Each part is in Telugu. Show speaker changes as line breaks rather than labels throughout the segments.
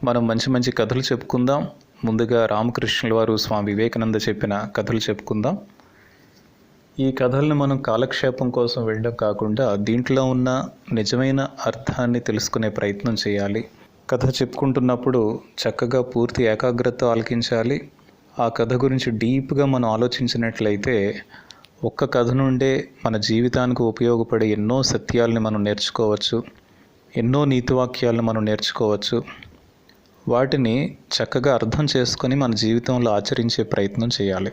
మనం మంచి మంచి కథలు చెప్పుకుందాం. ముందుగా రామకృష్ణుల వారు, స్వామి వివేకానంద చెప్పిన కథలు చెప్పుకుందాం. ఈ కథలను మనం కాలక్షేపం కోసం వెళ్ళడం కాకుండా దీంట్లో ఉన్న నిజమైన అర్థాన్ని తెలుసుకునే ప్రయత్నం చేయాలి. కథ చెప్పుకుంటున్నప్పుడు చక్కగా పూర్తి ఏకాగ్రతతో ఆలకించాలి. ఆ కథ గురించి డీప్గా మనం ఆలోచించినట్లయితే ఒక్క కథ నుండే మన జీవితానికి ఉపయోగపడే ఎన్నో సత్యాలని మనం నేర్చుకోవచ్చు, ఎన్నో నీతివాక్యాలను మనం నేర్చుకోవచ్చు. వాటిని చక్కగా అర్థం చేసుకొని మన జీవితంలో ఆచరించే ప్రయత్నం చేయాలి.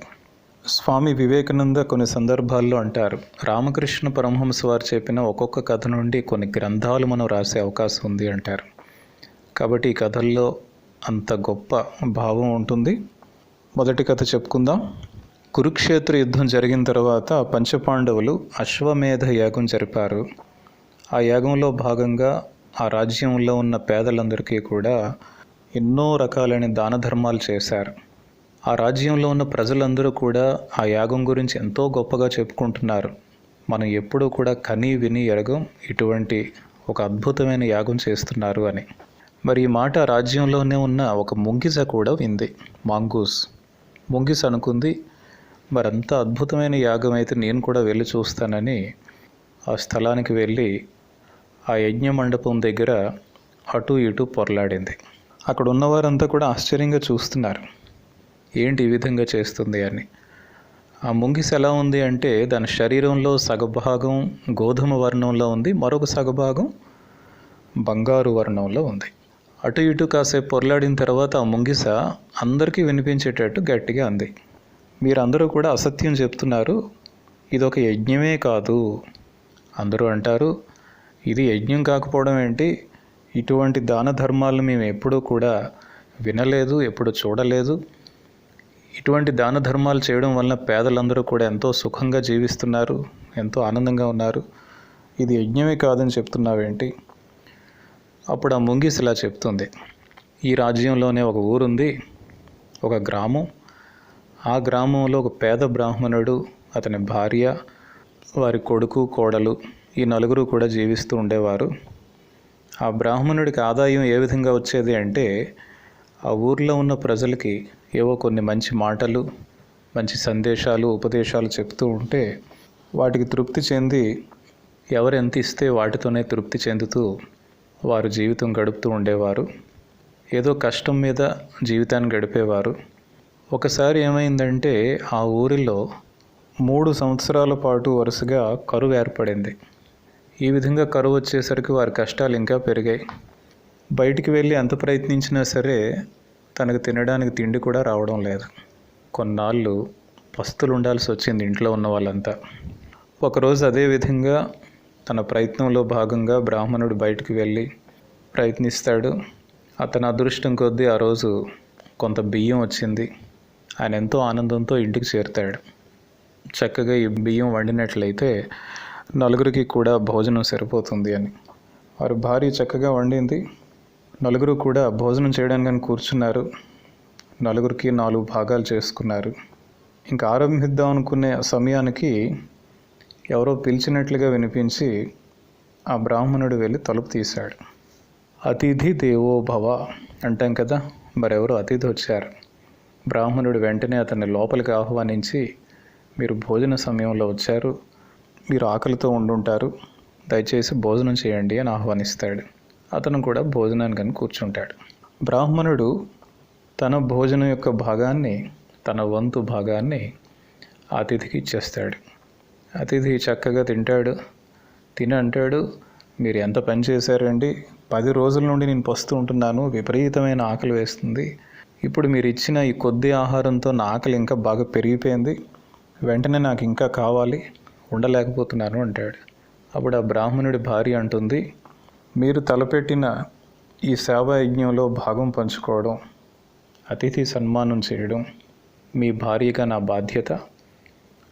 స్వామి వివేకానంద కొన్ని సందర్భాల్లో అంటారు, రామకృష్ణ పరమహంస వారు చెప్పిన ఒక్కొక్క కథ నుండి కొన్ని గ్రంథాలు మనం రాసే అవకాశం ఉంది అంటారు. కాబట్టి ఈ కథల్లో అంత గొప్ప భావం ఉంటుంది. మొదటి కథ చెప్పుకుందాం. కురుక్షేత్ర యుద్ధం జరిగిన తర్వాత పంచపాండవులు అశ్వమేధ యాగం జరిపారు. ఆ యాగంలో భాగంగా ఆ రాజ్యంలో ఉన్న పేదలందరికీ కూడా ఎన్నో రకాలైన దాన ధర్మాలు చేశారు. ఆ రాజ్యంలో ఉన్న ప్రజలందరూ కూడా ఆ యాగం గురించి ఎంతో గొప్పగా చెప్పుకుంటున్నారు. మనం ఎప్పుడూ కూడా కని విని ఎరగం ఇటువంటి ఒక అద్భుతమైన యాగం చేస్తున్నారు అని. మరి ఈ మాట రాజ్యంలోనే ఉన్న ఒక ముంగిస కూడా వింది. మాంగూస్ ముంగిస అనుకుంది, మరంత అద్భుతమైన యాగం అయితే నేను కూడా వెళ్ళి చూస్తానని ఆ స్థలానికి వెళ్ళి ఆ యజ్ఞ మండపం దగ్గర అటు ఇటు పొరలాడింది. అక్కడ ఉన్నవారంతా కూడా ఆశ్చర్యంగా చూస్తున్నారు, ఏంటి ఈ విధంగా చేస్తుంది అని. ఆ ముంగిస ఎలా ఉంది అంటే దాని శరీరంలో సగభాగం గోధుమ వర్ణంలో ఉంది, మరొక సగభాగం బంగారు వర్ణంలో ఉంది. అటు ఇటు కాసేపు పొరలాడిన తర్వాత ఆ ముంగిస అందరికీ వినిపించేటట్టు గట్టిగా అంది, మీరందరూ కూడా అసత్యం చెప్తున్నారు, ఇదొక యజ్ఞమే కాదు. అందరూ అంటారు, ఇది యజ్ఞం కాకపోవడం ఏంటి, ఇటువంటి దాన ధర్మాలను మేము ఎప్పుడూ కూడా వినలేదు, ఎప్పుడు చూడలేదు. ఇటువంటి దాన ధర్మాలు చేయడం వలన పేదలందరూ కూడా ఎంతో సుఖంగా జీవిస్తున్నారు, ఎంతో ఆనందంగా ఉన్నారు. ఇది యజ్ఞమే కాదని చెప్తున్నావేంటి? అప్పుడు ఆ ముంగిస ఇలా చెప్తుంది, ఈ రాజ్యంలోనే ఒక ఊరుంది, ఒక గ్రామం. ఆ గ్రామంలో ఒక పేద బ్రాహ్మణుడు, అతని భార్య, వారి కొడుకు, కోడలు, ఈ నలుగురు కూడా జీవిస్తూ ఉండేవారు. ఆ బ్రాహ్మణుడికి ఆదాయం ఏ విధంగా వచ్చేది అంటే ఆ ఊర్లో ఉన్న ప్రజలకి ఏవో కొన్ని మంచి మాటలు, మంచి సందేశాలు, ఉపదేశాలు చెప్తూ ఉంటే వాటికి తృప్తి చెంది ఎవరు ఎంత ఇస్తే వాటితోనే తృప్తి చెందుతూ వారు జీవితం గడుపుతూ ఉండేవారు. ఏదో కష్టం మీద జీవితాన్ని గడిపేవారు. ఒకసారి ఏమైందంటే ఆ ఊరిలో 3 సంవత్సరాల పాటు వరుసగా కరువు ఏర్పడింది. ఈ విధంగా కరువు వచ్చేసరికి వారి కష్టాలు ఇంకా పెరిగాయి. బయటికి వెళ్ళి ఎంత ప్రయత్నించినా సరే తనకు తినడానికి తిండి కూడా రావడం లేదు. కొన్నాళ్ళు పస్తులు ఉండాల్సి వచ్చింది ఇంట్లో ఉన్న వాళ్ళంతా. ఒకరోజు అదే విధంగా తన ప్రయత్నంలో భాగంగా బ్రాహ్మణుడు బయటికి వెళ్ళి ప్రయత్నిస్తాడు. అతని అదృష్టం కొద్దీ ఆ రోజు కొంత బియ్యం వచ్చింది. ఆయన ఎంతో ఆనందంతో ఇంటికి చేరుతాడు. చక్కగా ఈ బియ్యం వండినట్లయితే నలుగురికి కూడా భోజనం సరిపోతుంది అని. వారి భార్య చక్కగా వండింది. నలుగురు కూడా భోజనం చేయడానికి కూర్చున్నారు. నలుగురికి 4 భాగాలు చేసుకున్నారు. ఇంకా ఆరంభిద్దాం అనుకునే సమయానికి ఎవరో పిలిచినట్లుగా వినిపించి ఆ బ్రాహ్మణుడు వెళ్ళి తలుపు తీశాడు. అతిథి దేవో భవ అంటాం కదా, మరెవరో అతిథి వచ్చారు. బ్రాహ్మణుడు వెంటనే అతన్ని లోపలికి ఆహ్వానించి, మీరు భోజన సమయంలో వచ్చారు, మీరు ఆకలితో ఉండుంటారు, దయచేసి భోజనం చేయండి అని ఆహ్వానిస్తాడు. అతను కూడా భోజనానికి కూర్చుంటాడు. బ్రాహ్మణుడు తన భోజనం యొక్క భాగాన్ని, తన వంతు భాగాన్ని అతిథికి ఇచ్చేస్తాడు. అతిథి చక్కగా తింటాడు. తిని అంటాడు, మీరు ఎంత పని చేశారండి, 10 రోజుల నుండి నేను పస్తూ ఉంటున్నాను, విపరీతమైన ఆకలి వేస్తుంది. ఇప్పుడు మీరు ఇచ్చిన ఈ కొద్ది ఆహారంతో నా ఆకలి ఇంకా బాగా పెరిగిపోయింది, వెంటనే నాకు ఇంకా కావాలి, ఉండలేకపోతున్నాను అంటాడు. అప్పుడు ఆ బ్రాహ్మణుడి భార్య అంటుంది, మీరు తలపెట్టిన ఈ సేవాయజ్ఞంలో భాగం పంచుకోవడం, అతిథి సన్మానం చేయడం మీ భార్యగా నా బాధ్యత,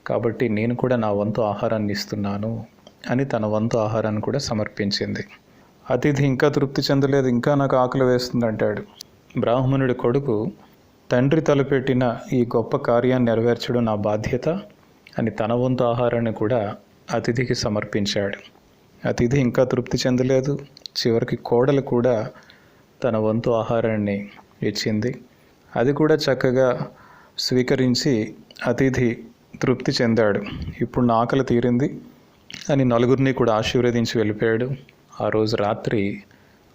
కాబట్టి నేను కూడా నా వంతు ఆహారాన్ని ఇస్తున్నాను అని తన వంతు ఆహారాన్ని కూడా సమర్పించింది. అతిథి ఇంకా తృప్తి చెందలేదు, ఇంకా నాకు ఆకలి వేస్తుంది అంటాడు. బ్రాహ్మణుడి కొడుకు, తండ్రి తలపెట్టిన ఈ గొప్ప కార్యాన్ని నెరవేర్చడం నా బాధ్యత అని తన వంతు ఆహారాన్ని కూడా అతిథికి సమర్పించాడు. అతిథి ఇంకా తృప్తి చెందలేదు. చివరికి కోడలు కూడా తన వంతు ఆహారాన్ని ఇచ్చింది. అది కూడా చక్కగా స్వీకరించి అతిథి తృప్తి చెందాడు. ఇప్పుడు నా ఆకలి తీరింది అని నలుగురిని కూడా ఆశీర్వదించి వెళ్ళిపోయాడు. ఆ రోజు రాత్రి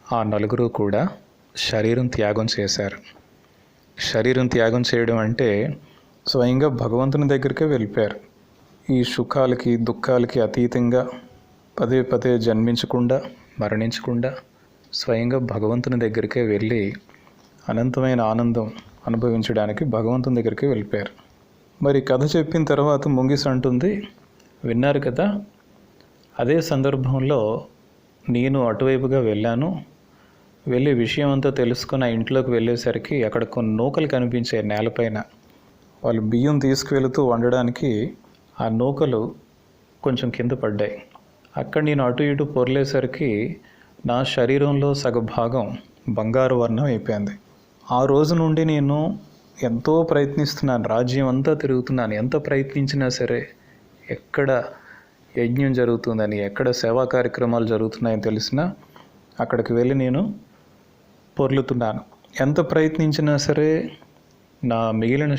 ఆ నలుగురు కూడా శరీరం త్యాగం చేశారు. శరీరం త్యాగం చేయడం అంటే స్వయంగా భగవంతుని దగ్గరికే వెళ్ళిపోయారు. ఈ సుఖాలకి దుఃఖాలకి అతీతంగా పదే పదే జన్మించకుండా మరణించకుండా స్వయంగా భగవంతుని దగ్గరికే వెళ్ళి అనంతమైన ఆనందం అనుభవించడానికి భగవంతుని దగ్గరికి వెళ్ళిపోయారు. మరి కథ చెప్పిన తర్వాత ముంగిస అంటుంది, విన్నారు కదా, అదే సందర్భంలో నేను అటువైపుగా వెళ్ళాను. వెళ్ళి విషయం అంతా తెలుసుకుని ఆ ఇంట్లోకి వెళ్ళేసరికి అక్కడ కొన్ని నూకలు కనిపించాయి నేలపైన. వాళ్ళు బియ్యం తీసుకువెళుతూ వండడానికి ఆ నూకలు కొంచెం కింద పడ్డాయి. అక్కడ నేను అటు ఇటు పొర్లేసరికి నా శరీరంలో సగభాగం బంగారు వర్ణం అయిపోయింది. ఆ రోజు నుండి నేను ఎంతో ప్రయత్నిస్తున్నాను, రాజ్యం అంతా తిరుగుతున్నాను. ఎంత ప్రయత్నించినా సరే ఎక్కడ యజ్ఞం జరుగుతుందని, ఎక్కడ సేవా కార్యక్రమాలు జరుగుతున్నాయని తెలిసినా అక్కడికి వెళ్ళి నేను పొర్లుతున్నాను. ఎంత ప్రయత్నించినా సరే నా మిగిలిన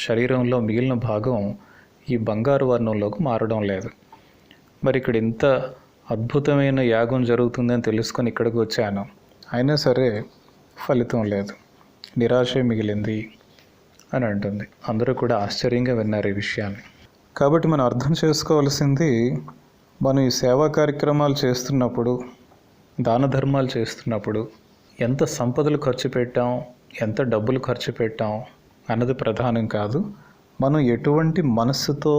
శరీరంలో మిగిలిన భాగం ఈ బంగారు వర్ణంలోకి మారడం లేదు. మరి ఇక్కడ ఇంత అద్భుతమైన యాగం జరుగుతుందని తెలుసుకొని ఇక్కడికి వచ్చాను, అయినా సరే ఫలితం లేదు, నిరాశే మిగిలింది అని అంటుంది. అందరూ కూడా ఆశ్చర్యంగా విన్నారు ఈ విషయాన్ని. కాబట్టి మనం అర్థం చేసుకోవాల్సింది, మనం ఈ సేవా కార్యక్రమాలు చేస్తున్నప్పుడు, దాన ధర్మాలు చేస్తున్నప్పుడు ఎంత సంపదలు ఖర్చు పెట్టాం, ఎంత డబ్బులు ఖర్చు పెట్టాం అన్నది ప్రధానం కాదు. మనం ఎటువంటి మనస్సుతో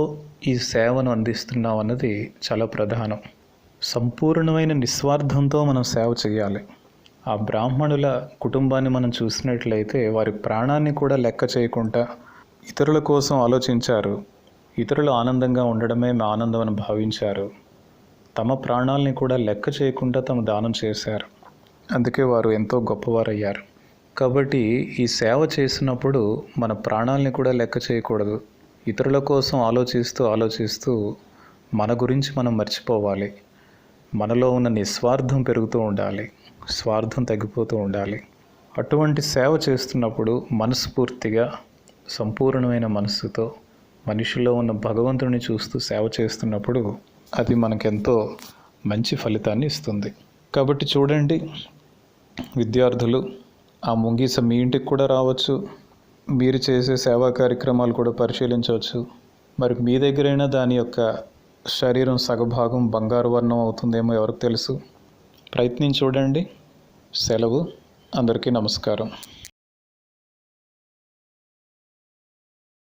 ఈ సేవను అందిస్తున్నాం అన్నది చాలా ప్రధానం. సంపూర్ణమైన నిస్వార్థంతో మనం సేవ చేయాలి. ఆ బ్రాహ్మణుల కుటుంబాన్ని మనం చూసినట్లయితే వారి ప్రాణాన్ని కూడా లెక్క చేయకుండా ఇతరుల కోసం ఆలోచించారు. ఇతరులు ఆనందంగా ఉండడమే మా ఆనందం అని భావించారు. తమ ప్రాణాలని కూడా లెక్క చేయకుండా తమ దానం చేశారు. అందుకే వారు ఎంతో గొప్పవారయ్యారు. కాబట్టి ఈ సేవ చేసినప్పుడు మన ప్రాణాలని కూడా లెక్క చేయకూడదు. ఇతరుల కోసం ఆలోచిస్తూ మన గురించి మనం మర్చిపోవాలి. మనలో ఉన్న నిస్వార్థం పెరుగుతూ ఉండాలి, స్వార్థం తగ్గిపోతూ ఉండాలి. అటువంటి సేవ చేస్తున్నప్పుడు మనస్ఫూర్తిగా సంపూర్ణమైన మనస్సుతో మనిషిలో ఉన్న భగవంతుడిని చూస్తూ సేవ చేస్తున్నప్పుడు అది మనకెంతో మంచి ఫలితాన్ని ఇస్తుంది. కాబట్టి చూడండి విద్యార్థులు, ఆ ముంగీస మీ ఇంటికి కూడా రావచ్చు. మీరు చేసే సేవా కార్యక్రమాలు కూడా పరిశీలించవచ్చు. మరి మీ దగ్గరైనా దాని యొక్క శరీరం సగభాగం బంగారు వర్ణం అవుతుందేమో ఎవరికి తెలుసు. ప్రయత్నించి చూడండి. సెలవు. అందరికీ నమస్కారం.